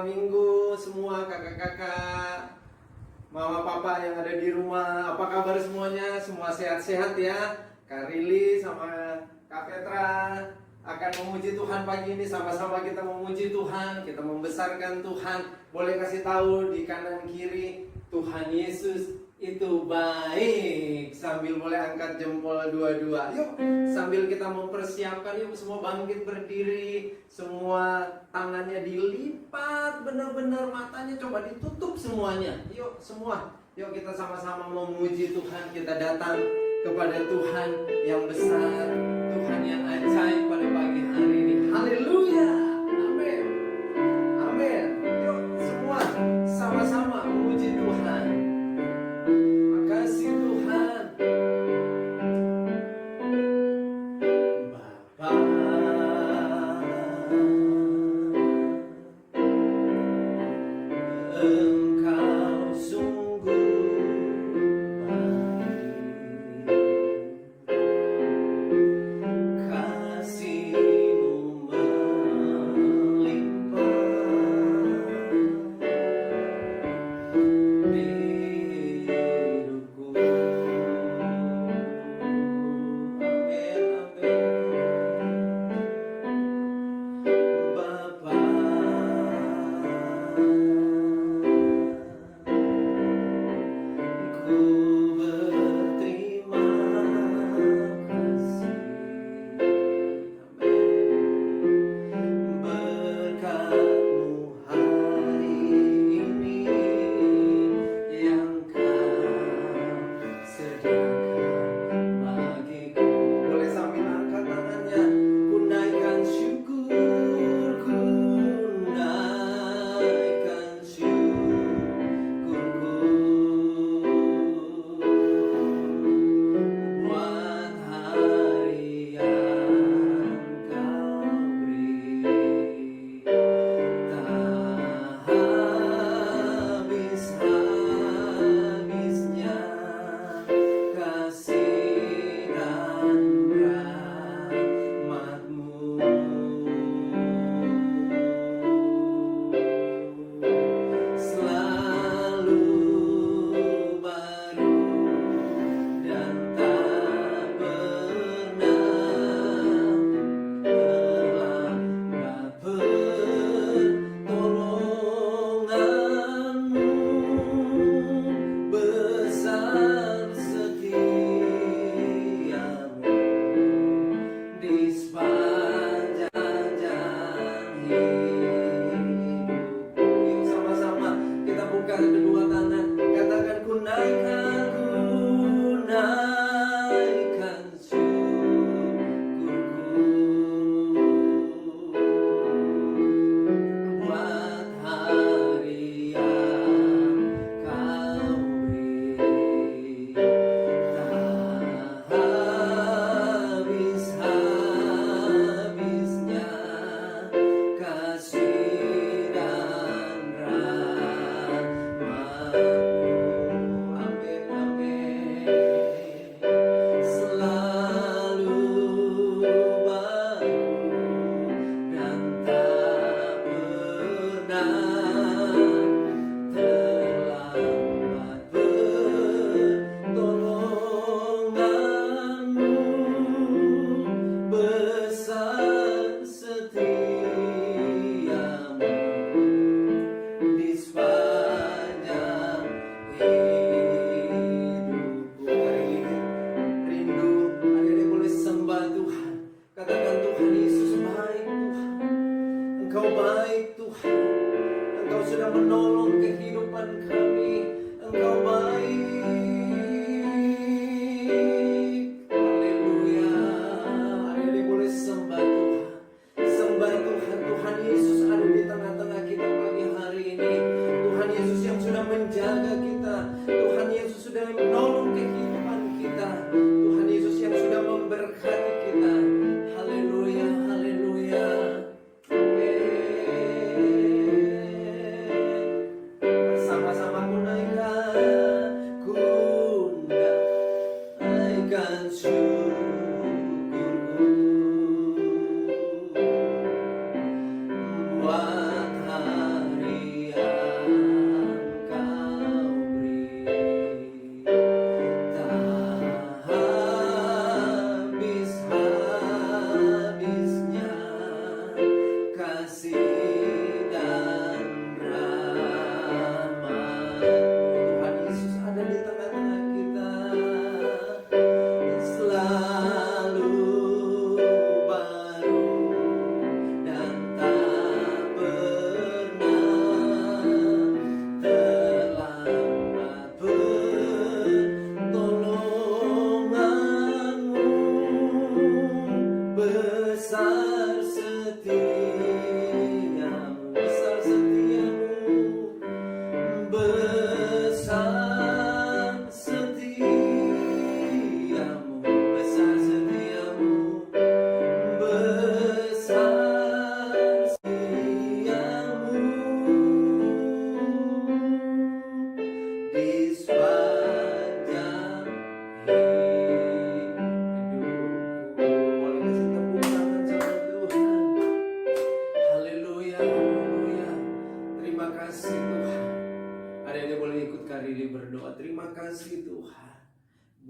Minggu semua kakak-kakak, mama papa yang ada di rumah. Apa kabar semuanya? Semua sehat-sehat ya? Kak Rili sama Kak Petra akan memuji Tuhan pagi ini. Sama-sama kita memuji Tuhan, kita membesarkan Tuhan. Boleh kasih tahu di kanan kiri, Tuhan Yesus itu baik. Sambil boleh angkat jempol dua-dua. Yuk, sambil kita mempersiapkan, yuk semua bangkit berdiri. Semua tangannya dilipat, benar-benar matanya coba ditutup semuanya. Yuk semua, yuk kita sama-sama memuji Tuhan. Kita datang kepada Tuhan yang besar, Tuhan yang ajaib pada pagi hari ini. Haleluya, amin, amin. Yuk semua sama-sama memuji Tuhan. Makasih Tuhan. Bapa, Engkau sungguh baik, kasih-Mu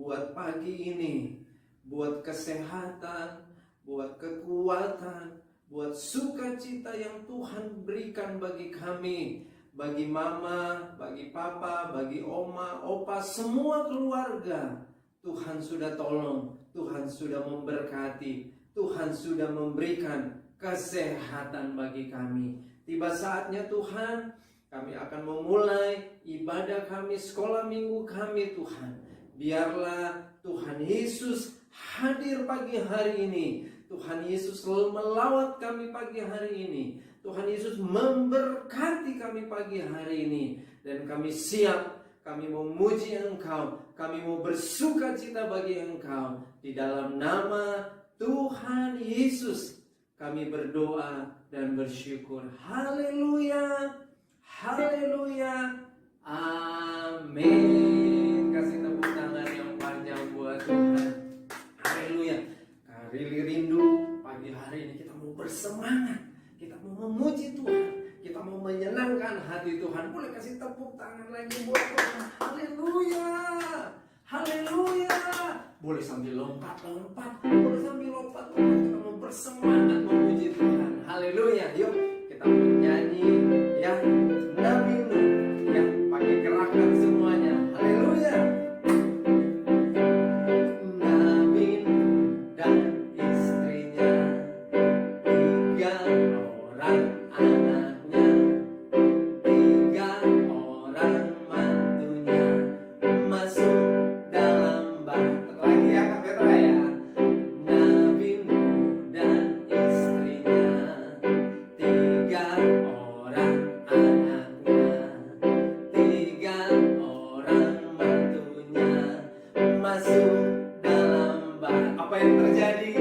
buat pagi ini, buat kesehatan, buat kekuatan, buat sukacita yang Tuhan berikan bagi kami, bagi mama, bagi papa, bagi oma, opa, semua keluarga. Tuhan sudah tolong, Tuhan sudah memberkati, Tuhan sudah memberikan kesehatan bagi kami. Tiba saatnya Tuhan, kami akan memulai ibadah kami, sekolah minggu kami Tuhan. Biarlah Tuhan Yesus hadir pagi hari ini. Tuhan Yesus selalu melawat kami pagi hari ini. Tuhan Yesus memberkati kami pagi hari ini. Dan kami siap, kami memuji Engkau, kami mau bersuka cita bagi Engkau. Di dalam nama Tuhan Yesus kami berdoa dan bersyukur. Haleluya, haleluya, amin. Kasih tepuk tangan yang panjang buat Tuhan. Haleluya. Rili rindu pagi hari ini kita mau bersemangat, kita mau memuji Tuhan, kita mau menyenangkan hati Tuhan. Boleh kasih tepuk tangan lagi buat Tuhan. Haleluya, haleluya. Boleh sambil lompat-lompat, boleh sambil lompat-lompat. Kita mau bersemangat memuji Tuhan. Haleluya. Yuk kita menyanyi ya Nabi Nuh ya, pakai gerakan semuanya. Haleluya. Nabi Nuh dan istrinya, 3 orang anaknya, 3 orang mantunya masuk dalam batu. Lagi ya Kak Petra ya. Nabi Nuh dan istrinya, 3 orang anaknya, 3 orang mantunya masuk dalam batu. Apa yang terjadi?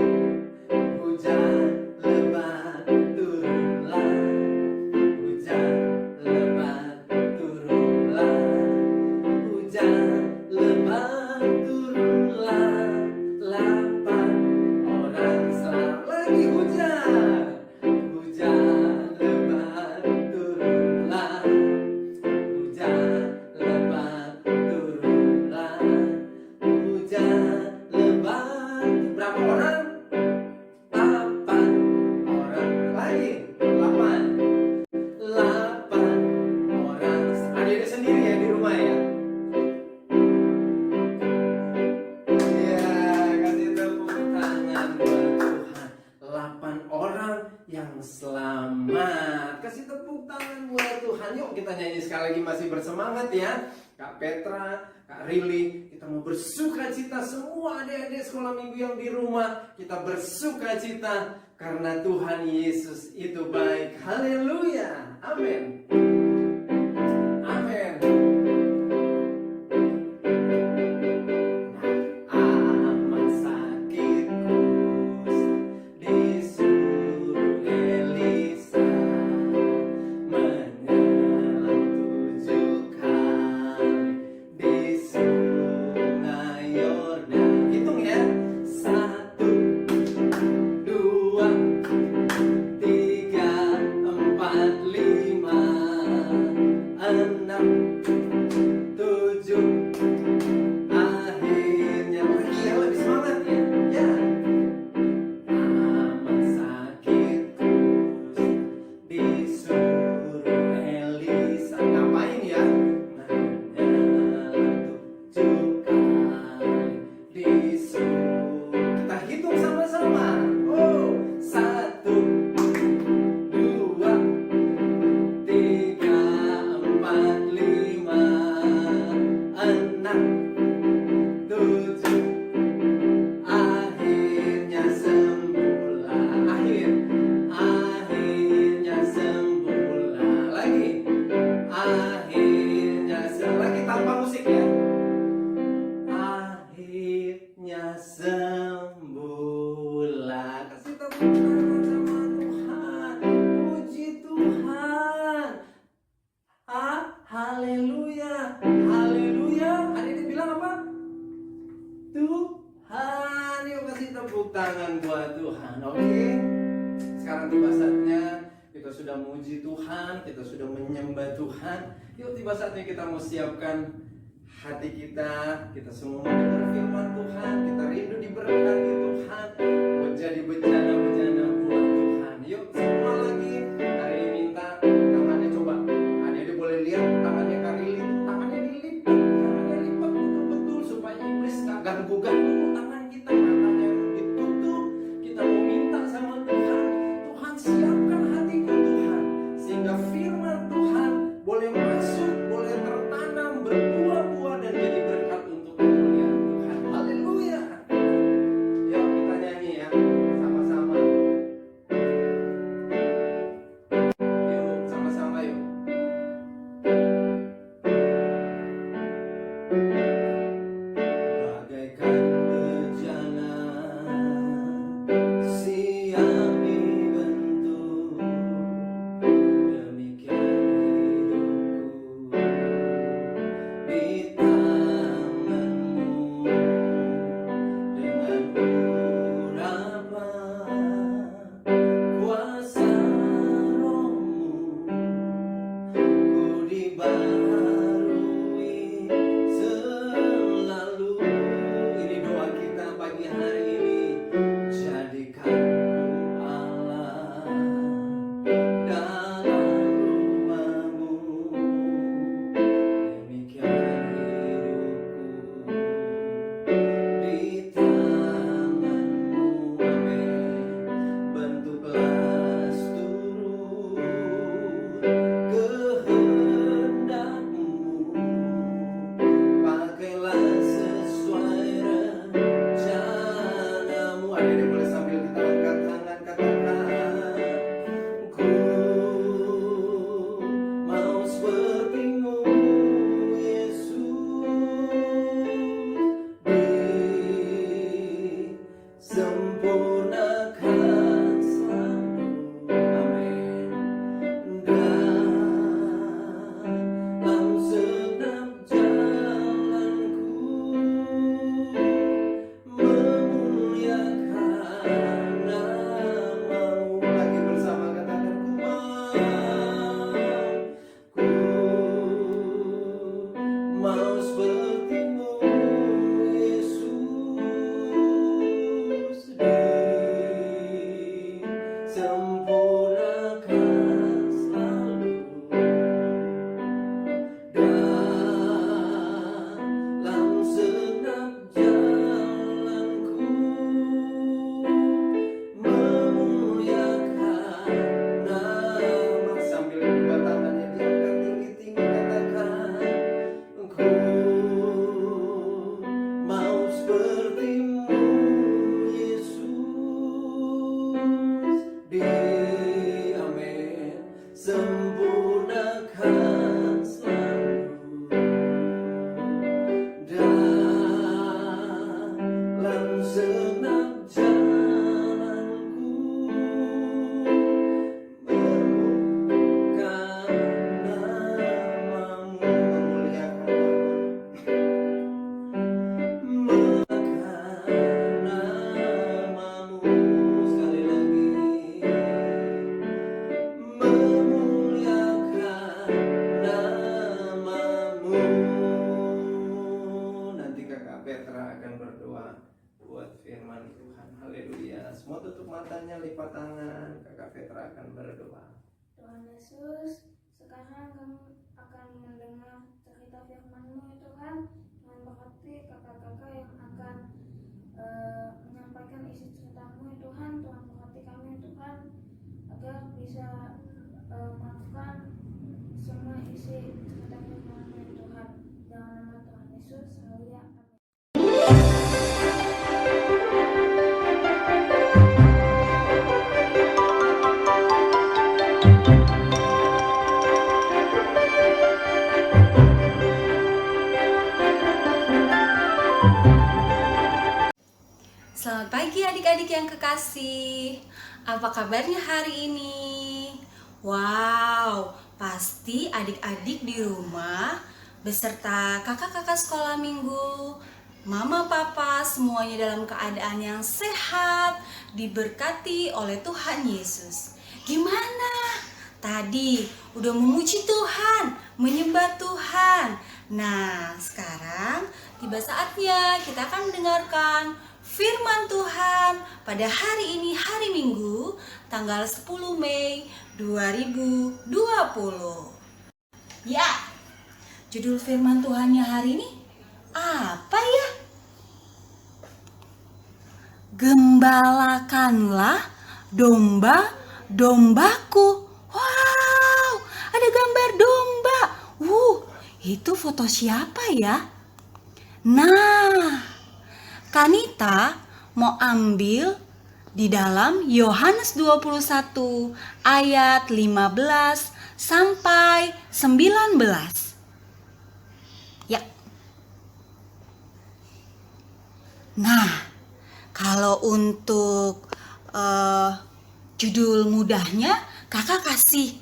Hujan lebat turunlah, hujan lebat turunlah, hujan lebat turunlah. 8 orang selamat. Lagi hujan, hujan lebat turunlah, hujan lebat turunlah, hujan lebat. Berapa orang? 8 orang. Lagi 8 orang. Adik sendiri ya di rumah ya. Ya, kasih tepuk tangan buat Tuhan. 8 orang yang selamat. Kasih tepuk tangan buat Tuhan. Yuk kita nyanyi sekali lagi, masih bersemangat ya. Kak Petra, Kak Rili, kita mau bersuka cita semua adik-adik sekolah minggu yang di rumah. Kita bersuka cita karena Tuhan Yesus itu baik. Haleluya. Amin. Amin. Amat sakitku disuruh Elisa menyelam 7 kali di sungai Yordan. Hitung ya. 1, 2, 3, 4, 5, 6, 7. Akhirnya lagi yang lebih semangat ya. Ya. Amat sakitku disuruh Elisa. Ngapain ya? Menyelam 7 kali disuruh. Kita hitung sama-sama. Oh, 1, 2, 3, 4, 5, 6, 7. Akhirnya sembuhlah. Akhirnya sembuhlah. Lagi. Akhirnya lagi tanpa musik ya. Akhirnya sembuhlah. Kasih tepuk tangan sama Tuhan. Puji Tuhan. Haleluya. Haleluya. Hari ini bilang apa? Tuhan. Yuk kasih tepuk tangan buat Tuhan. Oke. Sekarang tiba saatnya kita sudah memuji Tuhan, kita sudah menyembah Tuhan. Yuk tiba saatnya kita mau siapkan hati kita semua mendengar firman ganggu tangan kita, matanya ditutup. Kita mau minta sama Tuhan, Tuhan siapkan hatiku Tuhan, sehingga firman Tuhan boleh masuk, boleh tertanam, berbuah-buah dan jadi berkat untuk kemuliaan Tuhan. Haleluya. Yuk kita nyanyi ya, sama-sama. Yuk sama-sama yuk. Bagaikan bejana siap dibentuk, demikian hidupku di tanganmu. Dengan urapan kuasa rohmu, ku dibaharui selalu. Ini doa kita pagi hari ini. Jadikan ku Allah dalam rumahmu, demikian hidupku di tanganmu. Amin. Bentuklah seturut kehendakmu, pakailah sesuai rencanamu. Adik-adik boleh sambil kita angkat tangan, katakan, ku mau sepertimu Yesus, disempurnakan selalu. Amin. Dalam segenap jalanku, memuliakan namamu. Lagi bersama katakan, ku mau sepertimu Yesus, disempurnakan selalu. Dalam segenap jalanku, memuliakan nama. Sambil kedua tangannya diangkat tinggi-tinggi, katakan, ku mau sepertimu Yesus, amin, sempurnakan selalu. Dalam segenap jalanku, memuliakan namamu, memuliakan namamu. Sekali lagi, memuliakan namamu. Nanti Kakak Petra akan berdoa buat firman Tuhan. Haleluya. Semua tutup matanya, lipat tangan. Kakak Petra akan berdoa. Tuhan Yesus, sekarang kami akan mendengar cerita firman-Mu ya Tuhan. Tuhan berkati kakak-kakak yang akan menyampaikan isi cerita-Mu ya Tuhan. Tuhan berkati kami ya Tuhan, agar bisa melakukan semua isi cerita firman-Mu ya Tuhan. Dalam nama Tuhan Yesus, haleluya. Selamat pagi adik-adik yang kekasih. Apa kabarnya hari ini? Wow, pasti adik-adik di rumah beserta kakak-kakak sekolah minggu, mama papa semuanya dalam keadaan yang sehat, diberkati oleh Tuhan Yesus. Gimana? Tadi udah memuji Tuhan, menyembah Tuhan. Nah, sekarang tiba saatnya kita akan mendengarkan firman Tuhan pada hari ini, hari Minggu, tanggal 10 Mei 2020. Ya, judul firman Tuhannya hari ini apa ya? gembalakanlah domba-dombaku. Wow, ada gambar domba. Itu foto siapa ya? Nah, Kanita mau ambil di dalam Yohanes 21 ayat 15 sampai 19. Ya. Nah, kalau untuk judul mudahnya, kakak kasih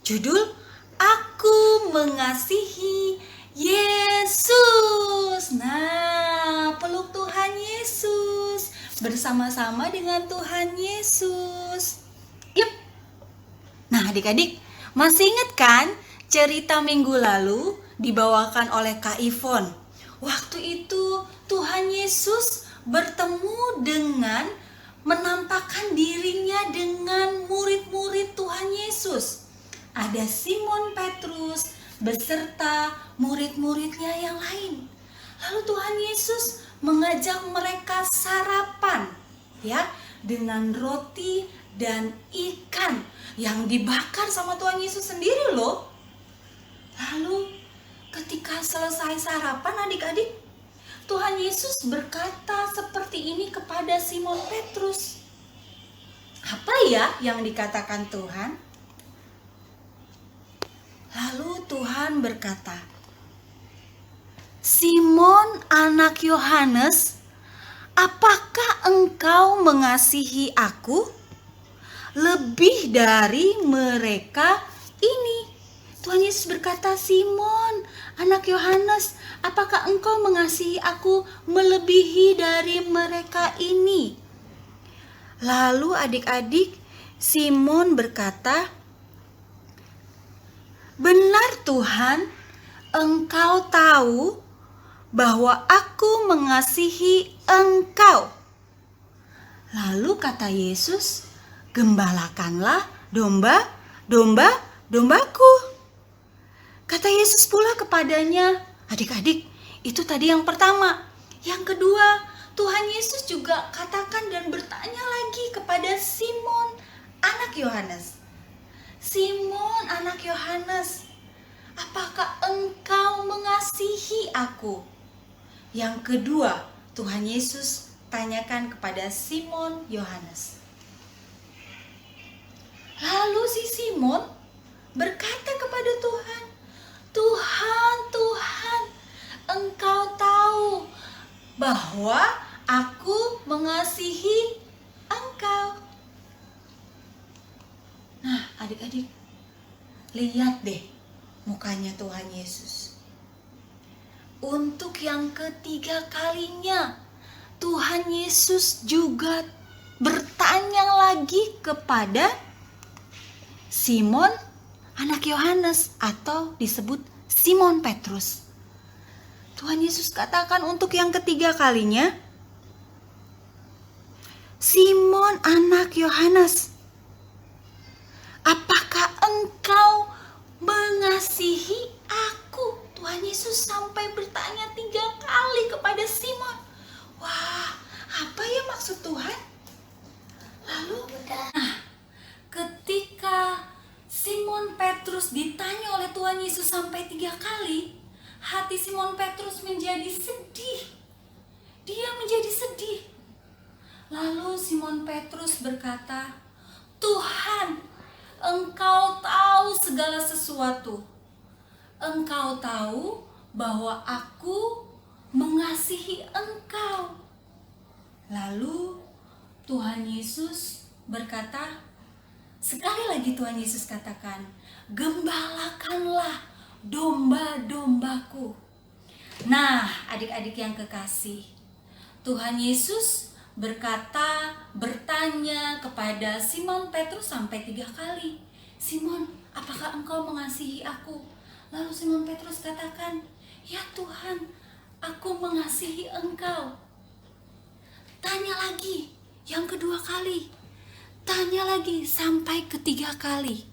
judul Aku Mengasihi Yesus. Nah, peluk Tuhan Yesus bersama-sama dengan Tuhan Yesus. Yup. Nah, adik-adik, masih ingat kan cerita minggu lalu dibawakan oleh Kak Ivon? Waktu itu Tuhan Yesus bertemu dengan menampakkan dirinya dengan murid-murid Tuhan Yesus. Ada Simon Petrus beserta murid-muridnya yang lain. Lalu Tuhan Yesus mengajak mereka sarapan ya dengan roti dan ikan yang dibakar sama Tuhan Yesus sendiri loh. Lalu ketika selesai sarapan adik-adik, Tuhan Yesus berkata seperti ini kepada Simon Petrus. Apa ya yang dikatakan Tuhan? Lalu Tuhan berkata, Simon anak Yohanes, apakah engkau mengasihi aku lebih dari mereka ini? Tuhan Yesus berkata, Simon anak Yohanes, apakah engkau mengasihi aku melebihi dari mereka ini? Lalu adik-adik, Simon berkata, benar Tuhan, engkau tahu bahwa aku mengasihi engkau. Lalu kata Yesus, gembalakanlah dombaku. Kata Yesus pula kepadanya, adik-adik, itu tadi yang pertama. Yang kedua, Tuhan Yesus juga katakan dan bertanya lagi kepada Simon anak Yohanes. Simon anak Yohanes, apakah engkau mengasihi aku? Yang kedua, Tuhan Yesus tanyakan kepada Simon Yohanes. Lalu si Simon berkata kepada Tuhan, Tuhan, engkau tahu bahwa aku mengasihi engkau. Nah, adik-adik, lihat deh mukanya Tuhan Yesus. Untuk yang ketiga kalinya, Tuhan Yesus juga bertanya lagi kepada Simon anak Yohanes atau disebut Simon Petrus. Tuhan Yesus katakan untuk yang ketiga kalinya, Simon anak Yohanes, apakah engkau mengasihi aku? Tuhan Yesus sampai bertanya 3 kali kepada Simon. Wah, apa ya maksud Tuhan? Lalu, ketika Simon Petrus ditanya oleh Tuhan Yesus sampai 3 kali, hati Simon Petrus menjadi sedih. Dia menjadi sedih. Lalu Simon Petrus berkata, Tuhan, engkau tahu segala sesuatu. Engkau tahu bahwa aku mengasihi engkau. Lalu Tuhan Yesus berkata, sekali lagi Tuhan Yesus katakan, gembalakanlah domba-dombaku. Nah, adik-adik yang kekasih, Tuhan Yesus bertanya kepada Simon Petrus sampai 3 kali. Simon, apakah engkau mengasihi aku? Lalu Simon Petrus katakan, ya Tuhan, aku mengasihi engkau. Tanya lagi, yang kedua kali. Tanya lagi sampai 3 kali.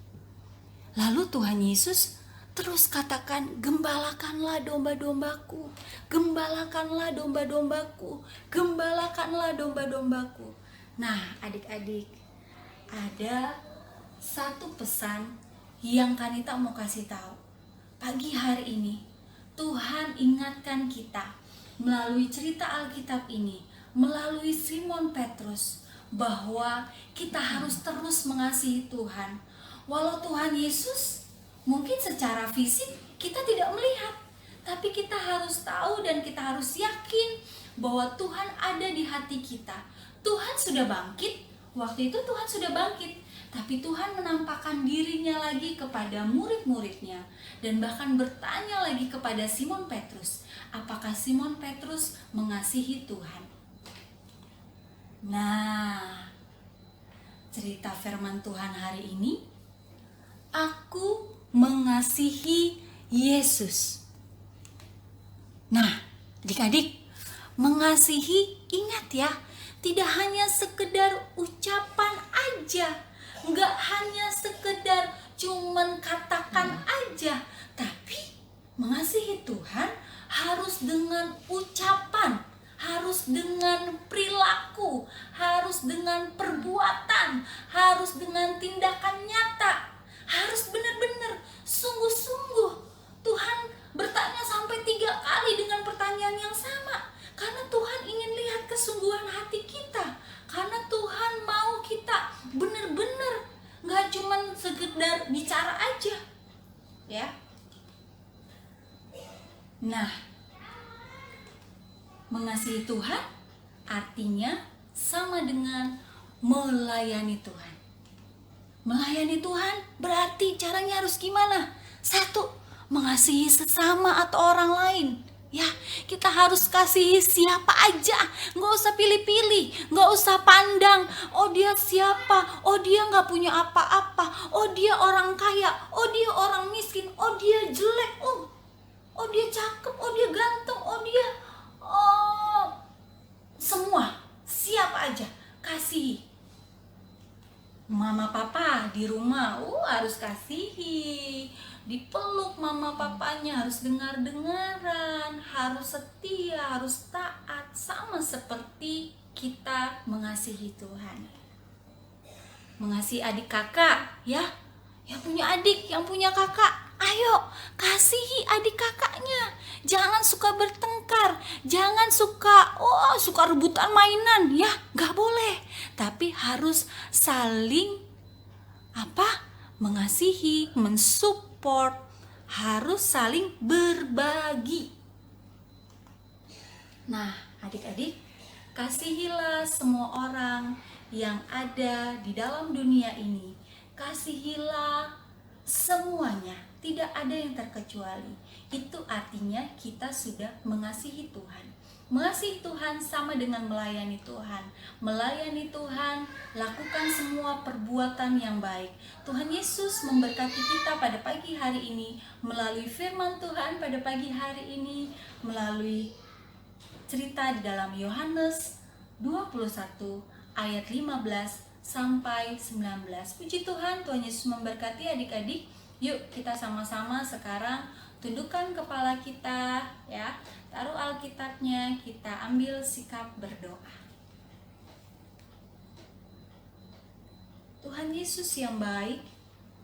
Lalu Tuhan Yesus Terus katakan, gembalakanlah domba-dombaku, gembalakanlah domba-dombaku, gembalakanlah domba-dombaku. Nah, adik-adik, ada satu pesan yang Kanita mau kasih tahu. Pagi hari ini, Tuhan ingatkan kita melalui cerita Alkitab ini, melalui Simon Petrus, bahwa kita harus terus mengasihi Tuhan. Walau Tuhan Yesus mungkin secara fisik kita tidak melihat, tapi kita harus tahu dan kita harus yakin bahwa Tuhan ada di hati kita. Tuhan sudah bangkit, waktu itu Tuhan sudah bangkit, tapi Tuhan menampakkan dirinya lagi kepada murid-muridnya dan bahkan bertanya lagi kepada Simon Petrus, apakah Simon Petrus mengasihi Tuhan? Nah, cerita firman Tuhan hari ini, aku mengasihi Yesus. Nah, adik-adik, mengasihi, ingat ya, tidak hanya sekedar ucapan aja, nggak hanya sekedar cuman katakan aja, tapi mengasihi Tuhan harus dengan ucapan, harus dengan perilaku, harus dengan perbuatan, harus dengan tindakan nyata, harus benar-benar sungguh-sungguh. Tuhan bertanya sampai 3 kali dengan pertanyaan yang sama, karena Tuhan ingin lihat kesungguhan hati kita, karena Tuhan mau kita benar-benar, nggak cuman sekedar bicara aja, ya. Nah, mengasihi Tuhan artinya sama dengan melayani Tuhan. Melayani Tuhan berarti caranya harus gimana? 1, mengasihi sesama atau orang lain. Ya, kita harus kasihi siapa aja, nggak usah pilih-pilih, nggak usah pandang, oh dia siapa, oh dia nggak punya apa-apa, oh dia orang kaya, oh dia orang miskin, oh dia jelek, oh dia cakep, oh dia ganteng, oh dia, semua, siapa aja, kasihi. Mama papa di rumah, harus kasihi. Dipeluk mama papanya, harus dengar-dengaran, harus setia, harus taat, sama seperti kita mengasihi Tuhan. Mengasihi adik kakak, ya, yang punya adik, yang punya kakak, ayo kasihi adik kakaknya. Jangan suka bertengkar, jangan suka rebutan mainan, ya, nggak boleh. Tapi harus saling mengasihi, mensupport, harus saling berbagi. Nah, adik-adik, kasihilah semua orang yang ada di dalam dunia ini. Kasihilah semuanya, tidak ada yang terkecuali. Itu artinya kita sudah mengasihi Tuhan. Mengasihi Tuhan sama dengan melayani Tuhan. Melayani Tuhan, lakukan semua perbuatan yang baik. Tuhan Yesus memberkati kita pada pagi hari ini melalui firman Tuhan pada pagi hari ini, melalui cerita di dalam Yohanes 21 ayat 15 sampai 19. Puji Tuhan, Tuhan Yesus memberkati adik-adik. Yuk kita sama-sama sekarang tundukkan kepala kita, ya. Taruh Alkitabnya, kita ambil sikap berdoa. Tuhan Yesus yang baik,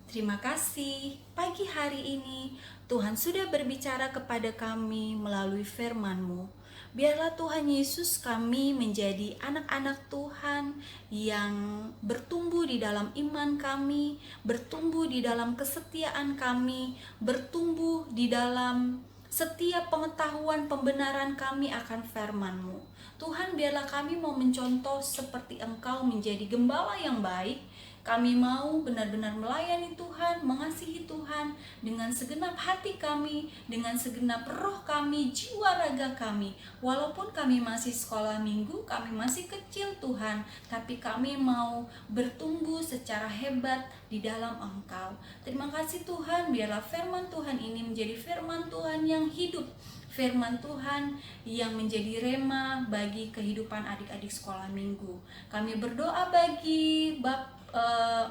terima kasih pagi hari ini Tuhan sudah berbicara kepada kami melalui firman-Mu. Biarlah Tuhan Yesus kami menjadi anak-anak Tuhan yang bertumbuh di dalam iman kami, bertumbuh di dalam kesetiaan kami, bertumbuh di dalam setiap pengetahuan pembenaran kami akan firman-Mu. Tuhan, biarlah kami mau mencontoh seperti Engkau menjadi gembala yang baik. Kami mau benar-benar melayani Tuhan, mengasihi Tuhan dengan segenap hati kami, dengan segenap roh kami, jiwa raga kami. Walaupun kami masih sekolah minggu, kami masih kecil Tuhan, tapi kami mau bertumbuh secara hebat di dalam Engkau. Terima kasih Tuhan, biarlah firman Tuhan ini menjadi firman Tuhan yang hidup, firman Tuhan yang menjadi rema bagi kehidupan adik-adik sekolah minggu. Kami berdoa bagi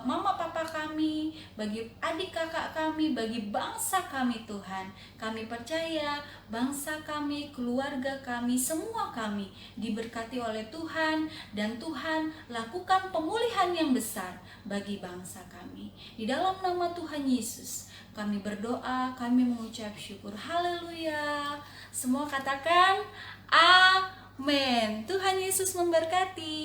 mama papa kami, bagi adik kakak kami, bagi bangsa kami Tuhan. Kami percaya bangsa kami, keluarga kami, semua kami diberkati oleh Tuhan, dan Tuhan lakukan pemulihan yang besar bagi bangsa kami. Di dalam nama Tuhan Yesus kami berdoa, kami mengucap syukur. Haleluya. Semua katakan amin. Tuhan Yesus memberkati.